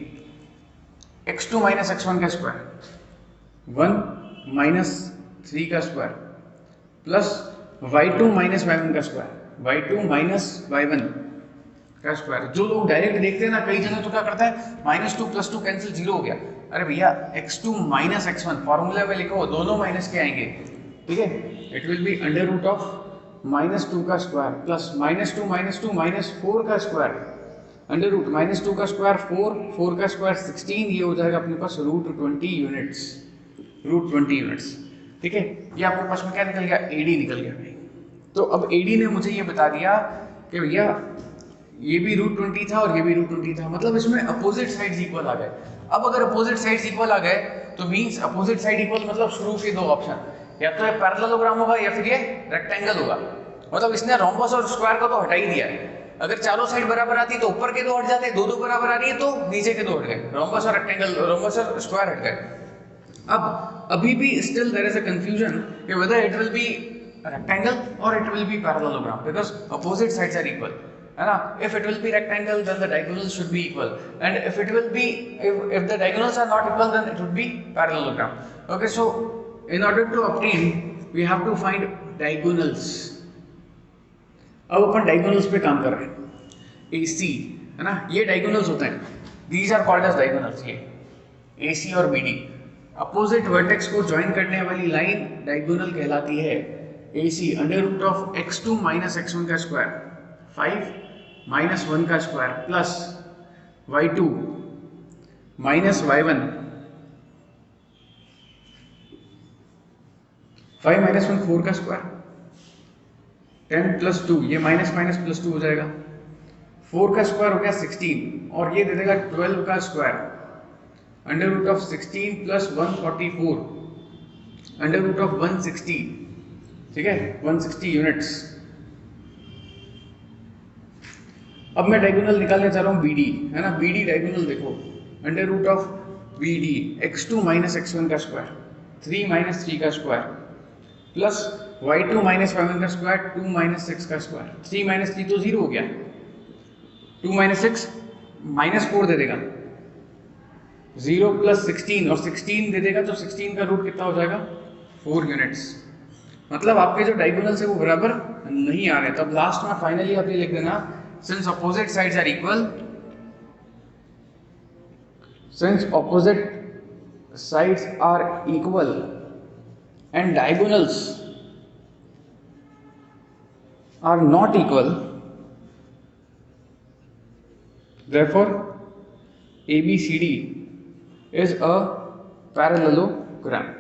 x2 minus x1 का स्क्वायर 1 माइनस 3 का square plus y2 minus y1 का स्क्वायर, y2 माइनस y1 का स्क्वायर। जो लोग डायरेक्ट देखते हैं ना, कई जगह तो क्या करता है -2 + 2 कैंसिल 0 हो गया। अरे भैया x2 माइनस x1 फॉर्मूला में लिखो, दोनों माइनस के आएंगे, ठीक है। It will be under root of -2 का स्क्वायर प्लस -2 -4 का स्क्वायर अंडर रूट -2 का स्क्वायर 4 का स्क्वायर 16, ये हो जाएगा अपने पास √20 यूनिट्स, √20 यूनिट्स, ठीक है। ये आपके पास में क्या निकल गया, एडी निकल गया भाई। तो अब एडी ने मुझे ये बता दिया कि भैया ये भी √20 था और ये भी √20 था, मतलब इसमें अपोजिट साइड्स इक्वल आ गए। अब अगर अपोजिट साइड्स इक्वल आ गए तो मींस अपोजिट साइड इक्वल मतलब शुरू के दो ऑप्शन, या तो ये पैरेललोग्राम होगा या फिर ये रेक्टेंगल होगा। मतलब इसने रोम्बस और स्क्वायर को तो हटा ही दिया है। अगर चारों साइड बराबर आती तो ऊपर के दो हट जाते, दो बराबर आ रही है तो नीचे के दो हट गए, रोम्बस और रेक्टेंगल, रोम्बस और स्क्वायर हट गए। अब अभी भी still there is a confusion कि whether it will be rectangle और it will be parallelogram, because opposite sides are equal, है ना। If it will be rectangle then the diagonals should be equal, and if it will be, if the diagonals are not equal then it would be parallelogram. Okay, so in order to obtain we have to find diagonals. अब अपन diagonals पे काम कर रहे हैं, AC, है ना, ये diagonals होते हैं, these are called as diagonals. ये AC और BD अपोजिट वर्टेक्स को ज्वाइन करने वाली लाइन डायगोनल कहलाती है। AC under root of x2 minus x1 का स्क्वायर 5 माइनस 1 का square plus y2 minus y1 5 minus 1 4 का स्क्वायर 10 प्लस 2, ये माइनस माइनस प्लस 2 हो जाएगा, 4 का स्क्वायर हो गया 16 और ये दे देगा 12 का square under root of 16 plus 144 under root of 160, ठीक है, 160 यूनिट्स। अब मैं डायगोनल निकालने जा रहा हूँ BD, है ना, BD डायगोनल देखो, under root of BD x2 minus x1 का स्क्वायर 3 माइनस 3 का square plus y2 minus y1 का स्क्वायर 2 माइनस 6 का स्क्वायर, 3 माइनस 3 तो 0 हो गया, 2 माइनस 6 माइनस 4 दे देगा, 0 प्लस 16 और 16 दे देगा, तो 16 का रूट कितना हो जाएगा 4 यूनिट्स। मतलब आपके जो डायगोनल्स है वो बराबर नहीं आ रहे। तब लास्ट में फाइनली आप ये लिख देना, since opposite sides are equal, since opposite sides are equal and diagonals are not equal, therefore ABCD is a parallelogram,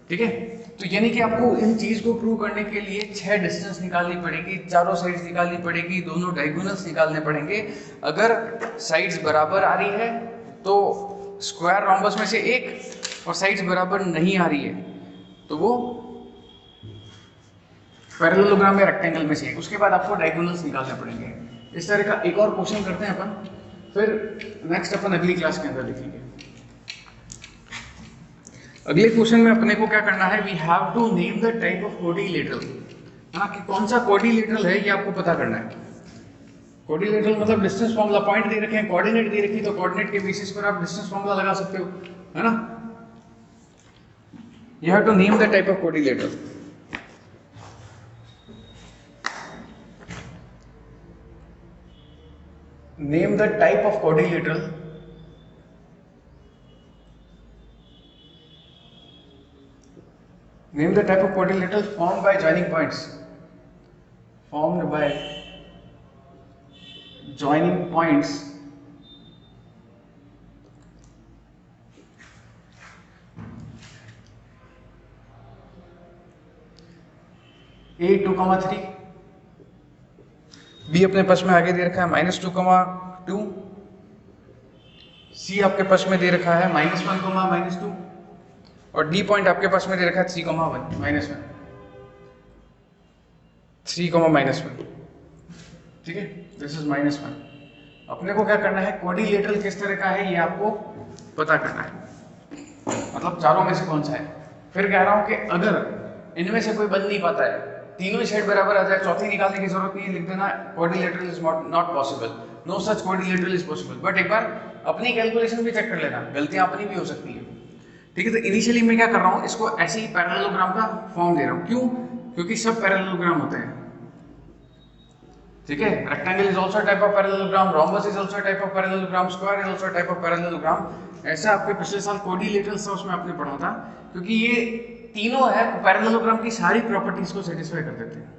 ठीक है। तो यानी कि आपको इन चीज को प्रूव करने के लिए 6 डिस्टेंस निकालनी पड़ेगी, चारों साइड्स निकालनी पड़ेगी, दोनों डायगोनल्स निकालने पड़ेंगे। अगर साइड्स बराबर आ रही है तो स्क्वायर रोम्बस में से एक, और साइड्स बराबर नहीं आ रही है तो वो पैरेललोग्राम या रेक्टेंगल में से एक। उसके बाद आपको डायगोनल्स निकालने पड़ेंगे। इस तरह का एक और क्वेश्चन करते हैं अपन, फिर नेक्स्ट अपन अगली क्लास के अंदर लिखेंगे। अगले क्वेश्चन में अपने को क्या करना है, we have to name the type of coordinator, है ना, कि कौन सा कोऑर्डिनेटर है ये आपको पता करना है। कोऑर्डिनेटर मतलब डिस्टेंस फॉर्मूला, पॉइंट दे रखे हैं, कोऑर्डिनेट दे रखी, तो कोऑर्डिनेट के बेसिस पर आप डिस्टेंस फॉर्मूला लगा सकते हो, है ना। You have to name the type of coordinator. Name the type of coordinator Name the type of quadrilateral formed by joining points. Formed by joining points A 2,3, B अपने पास में आगे दे रखा है -2,2, सी आपके पास में दे रखा है -1, -2, और डी पॉइंट आपके पास में दे रखा है 3,1, -1, 3,-1, ठीक है, दिस इज -1। अपने को क्या करना है, क्वाड्रिलेटरल किस तरह का है ये आपको पता करना है, मतलब चारों में से कौन सा है। फिर कह रहा हूं कि अगर इनमें से कोई बन नहीं पाता है, तीनों साइड बराबर आ जाए, चौथी निकालने की जरूरत नहीं है, लिख देना quadrilateral is not possible, no such quadrilateral is possible. But एक बार अपनी कैलकुलेशन भी चेक कर लेना, गलतियां अपनी भी हो सकती है, ठीक है। तो इनिशियली मैं क्या कर रहा हूँ, इसको ऐसे ही पैरेललोग्राम का फॉर्म दे रहा हूँ, क्यों, क्योंकि सब पैरेललोग्राम होते हैं, ठीक है। Rectangle is also type of parallelogram, rhombus is also type of parallelogram, square is also type of parallelogram. ऐसा आपके पिछले साल क्वाड्रिलेटरल्स था उसमें आपने पढ़ा था, क्योंकि ये तीनों है पैरेललोग्राम की सारी प्रॉपर्टीज को सेटिस्फाई कर देते हैं।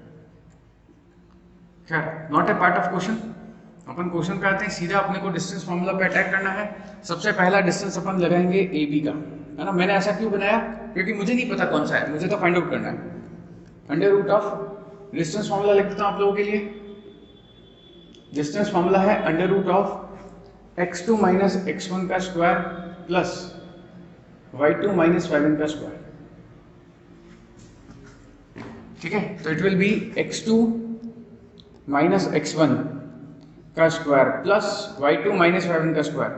खैर, not a part of question, upon question पे आते हैं सीधा। अपने को डिस्टेंस फॉर्मूला पे अटैक करना है। सबसे पहला डिस्टेंस अपन लगाएंगे ए बी का, है ना। मैंने ऐसा क्यों बनाया, क्योंकि मुझे नहीं पता कौन सा है, मुझे तो फाइंड आउट करना है। Under root of distance formula लिख देता हूं आप लोगों के लिए। डिस्टेंस फॉर्मूला है under root of x2 minus x1 का square plus y2 minus y1 का स्क्वायर, ठीक है। तो it will B x2 minus x1 का square plus y2 minus y1 का स्क्वायर,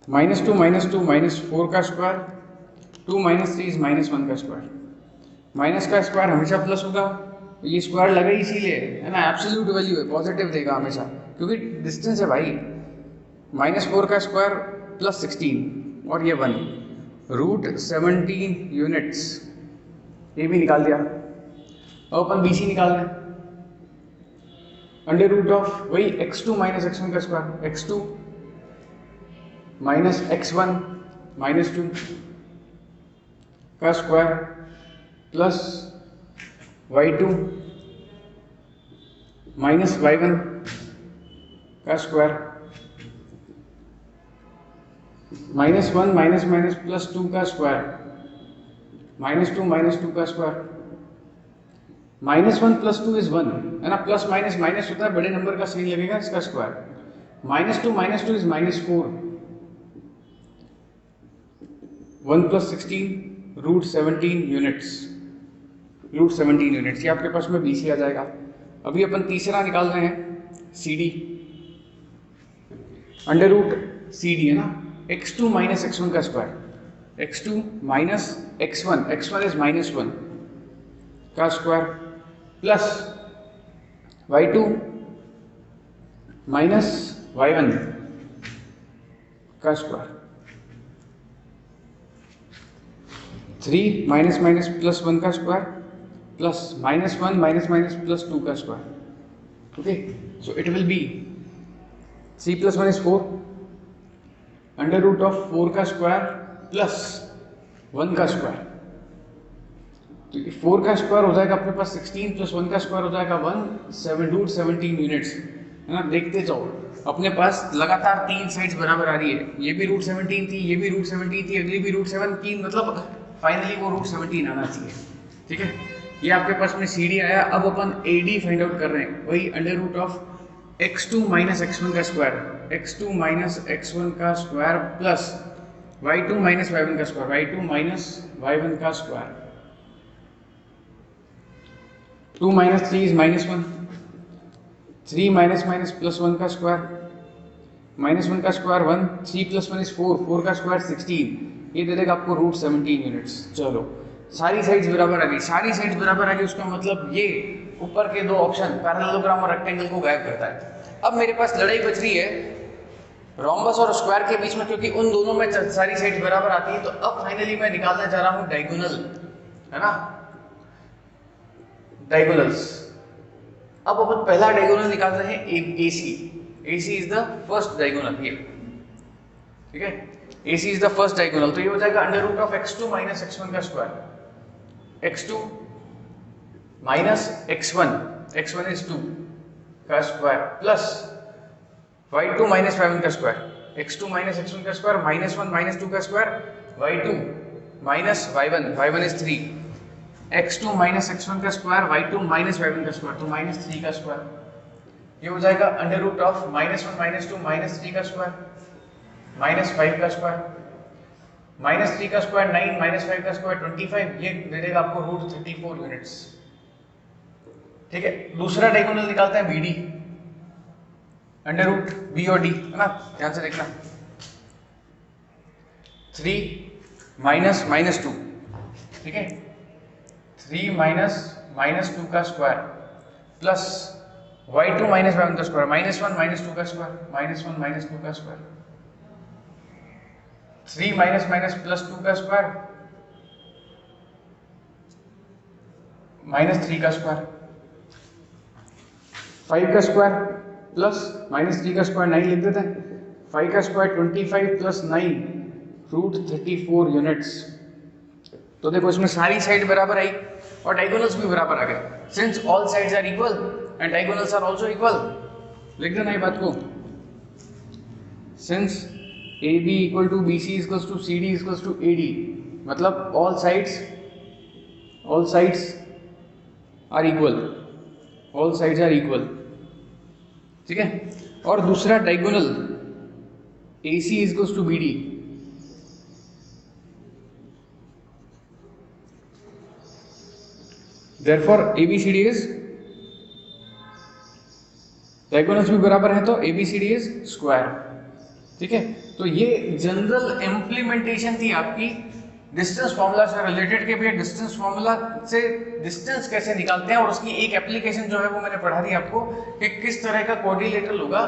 -2 माइनस 4 का स्क्वायर, 2 माइनस 3 इज -1 का स्क्वायर। माइनस का स्क्वायर हमेशा प्लस होगा, ये स्क्वायर लगा इसीलिए, है ना, एब्सोल्यूट वैल्यू है, पॉजिटिव देगा हमेशा, क्योंकि डिस्टेंस है भाई। -4 का स्क्वायर प्लस 16 और ये 1, रूट 17 यूनिट्स, ये भी निकाल दिया। अब अपन BC निकाल रहे हैं। अंडर रूट ऑफ वही x2 माइनस x1 का square, x2 minus x1 minus 2 का square plus y2 minus y1 का स्क्वायर, -1 माइनस माइनस प्लस 2 का स्क्वायर, -2 माइनस 2 का स्क्वायर, -1 प्लस 2 इज 1, है ना। प्लस माइनस माइनस होता है, बड़े नंबर का सही लगेगा, इसका square. -2 minus 2 is -4, 1 plus 16 root 17 units, root 17 units. ये आपके पास में BC आ जाएगा। अभी अपन तीसरा निकाल रहे हैं CD, अंडर रूट CD, है ना, x2 माइनस x1 का square, x2 minus x1, x1 is -1 का square plus y2 minus y1 का स्क्वायर, 3 माइनस माइनस प्लस 1 का square plus -1 minus minus plus 2 का square, okay. So it will be 3 plus 1 is 4, under root of 4 का square plus 1 का square. तो 4 का square हो जाएगा अपने पास 16 प्लस 1 का स्क्वायर हो जाएगा 7 17 यूनिट्स, है ना। देखते जाओ, अपने पास लगातार 3 साइड्स बराबर आ रही है। ये भी रूट 17 थी, ये भी रूट 17 थी, अगली भी रूट 17, मतलब फाइनली वो रूट 17 आना चाहिए, ठीक है। ये आपके पास में CD आया। अब अपन AD फाइंड आउट कर रहे हैं, वही under root of x2 minus x1 का स्क्वायर, x2 माइनस x1 का square plus y2 minus y1 का स्क्वायर, y2 माइनस y1 का square, 2 minus 3 is -1, 3 minus minus plus 1 का स्क्वायर, -1 का स्क्वायर 1, 3 प्लस 1 इज 4, 4 का स्क्वायर 16, ये दे देगा आपको रूट 17 यूनिट्स। चलो, सारी साइड्स बराबर आ गई, सारी साइड्स बराबर आ गई, उसका मतलब ये ऊपर के दो ऑप्शन पैरेललोग्राम और रेक्टेंगल को गायब करता है। अब मेरे पास लड़ाई बच रही है रोम्बस और स्क्वायर के बीच में, क्योंकि उन दोनों में सारी साइड्स बराबर आती है। तो अब फाइनली मैं निकालना चाह रहा हूं डायगोनल, है ना, डायगोनल्स। अब अपन पहला डायगोनल निकाल रहे हैं AC, AC is the first diagonal here, ठीक है। AC is the first diagonal, तो ये हो जाएगा under root of x2 minus x1 का square, x2 minus x1, x1 is 2 का square plus y2 minus y1 का स्क्वायर, x2 माइनस x1 का स्क्वायर, -1 माइनस 2 का square, y2 minus y1, y1 is 3, x2 minus x1 का square, y2 minus y1 का square, तो minus 3 का square. ये हो जाएगा under root of minus 1 minus 2 minus 3 का स्क्वायर माइनस 5 का स्क्वायर, माइनस 3 का स्क्वायर 9 माइनस 5 का स्क्वायर 25, ये दे देगा आपको रूट 34 यूनिट्स। ठीक है, दूसरा डायगोनल निकालते हैं BD, अंडर रूट B और D, है ना, ध्यान से देखना। 3 माइनस माइनस 2, ठीक है, 3 माइनस माइनस 2 का square plus y2 minus y1 का स्क्वायर, माइनस 1 माइनस 2 का स्क्वायर, माइनस 1 माइनस 2 का स्क्वायर, 3 माइनस माइनस प्लस 2 का स्क्वायर, माइनस 3 का स्क्वायर, 5 का स्क्वायर प्लस माइनस 3 का स्क्वायर 9 लिख देते हैं, 5 का स्क्वायर 25 प्लस 9 रूट 34 यूनिट्स। तो देखो इसमें सारी साइड बराबर आई और डायगोनल्स भी बराबर आ गए, since all sides are equal and diagonals are also equal. लिख देना ये बात को, since AB equal to BC equals to CD equals to AD, मतलब all sides are equal, all sides are equal. ठीक है, और दूसरा diagonal AC equals to BD, therefore ABCD is, diagonals भी बराबर है तो ABCD इज स्क्वायर। ठीक है, तो ये जनरल इम्प्लीमेंटेशन थी आपकी डिस्टेंस फॉर्मूला से रिलेटेड के भी, डिस्टेंस फॉर्मूला से डिस्टेंस कैसे निकालते हैं, और उसकी एक एप्लीकेशन जो है वो मैंने पढ़ा दी आपको कि किस तरह का कोऑर्डिनेटर होगा,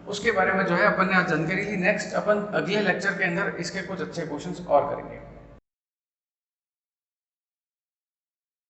उसके बारे में जो है अपन ने आज जानकारी ली। नेक्स्ट अपन अगले लेक्चर के अंदर इसके कुछ अच्छे क्वेश्चंस और करेंगे।